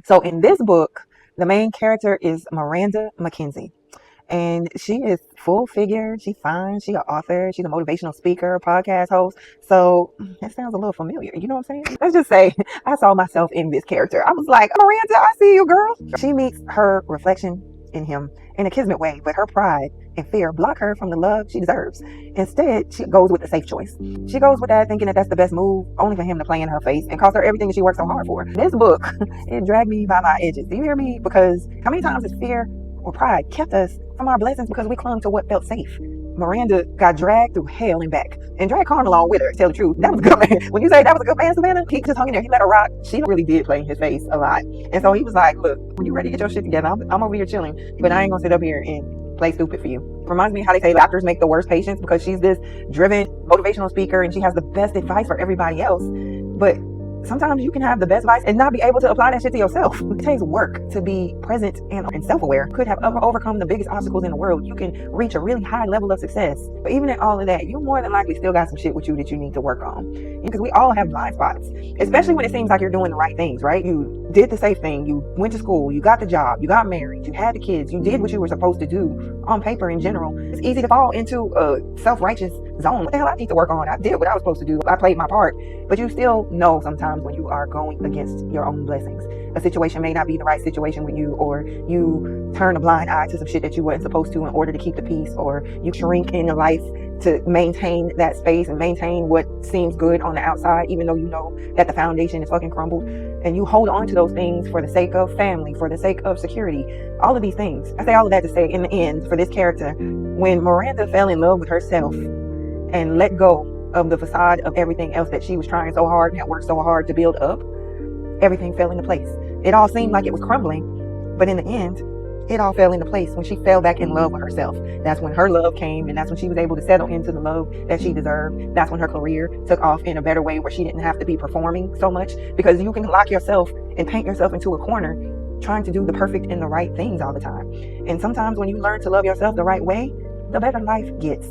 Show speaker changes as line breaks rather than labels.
So in this book, the main character is Miranda Mackenzie. And she is full figure. She's fine. She's an author. She's a motivational speaker, podcast host. So that sounds a little familiar. You know what I'm saying? Let's just say I saw myself in this character. I was like, Miranda, I see you, girl. She meets her reflection in him in a kismet way, but her pride and fear block her from the love she deserves. Instead, she goes with the safe choice. She goes with that thinking that that's the best move, only for him to play in her face and cost her everything that she worked so hard for. This book, it dragged me by my edges. Do you hear me? Because how many times has fear or pride kept us from our blessings because we clung to what felt safe? Miranda got dragged through hell and back, and dragged Carmen along with her. To tell the truth, that was a good man. When you say that was a good man, Savannah, he just hung in there. He let her rock. She really did play in his face a lot, and so he was like, "Look, when you ready to get your shit together, I'm over here chilling, but I ain't gonna sit up here and play stupid for you." Reminds me how they say doctors make the worst patients, because she's this driven motivational speaker and she has the best advice for everybody else, but sometimes you can have the best advice and not be able to apply that shit to yourself. It takes work to be present and self-aware. Could have overcome the biggest obstacles in the world. You can reach a really high level of success. But even in all of that, you more than likely still got some shit with you that you need to work on. Because we all have blind spots, especially when it seems like you're doing the right things, right? You did the safe thing. You went to school. You got the job. You got married. You had the kids. You did what you were supposed to do on paper in general. It's easy to fall into a self-righteous zone. What the hell I need to work on? I did what I was supposed to do. I played my part. But you still know sometimes when you are going against your own blessings. A situation may not be the right situation with you, or you turn a blind eye to some shit that you weren't supposed to in order to keep the peace, or you shrink in your life to maintain that space and maintain what seems good on the outside, even though you know that the foundation is fucking crumbled. And you hold on to those things for the sake of family, for the sake of security, all of these things. I say all of that to say, in the end, for this character, when Miranda fell in love with herself and let go of the facade of everything else that she was trying so hard and had worked so hard to build up, everything fell into place. It all seemed like it was crumbling, but in the end, it all fell into place when she fell back in love with herself. That's when her love came, and that's when she was able to settle into the love that she deserved. That's when her career took off in a better way, where she didn't have to be performing so much, because you can lock yourself and paint yourself into a corner trying to do the perfect and the right things all the time. And sometimes when you learn to love yourself the right way, the better life gets.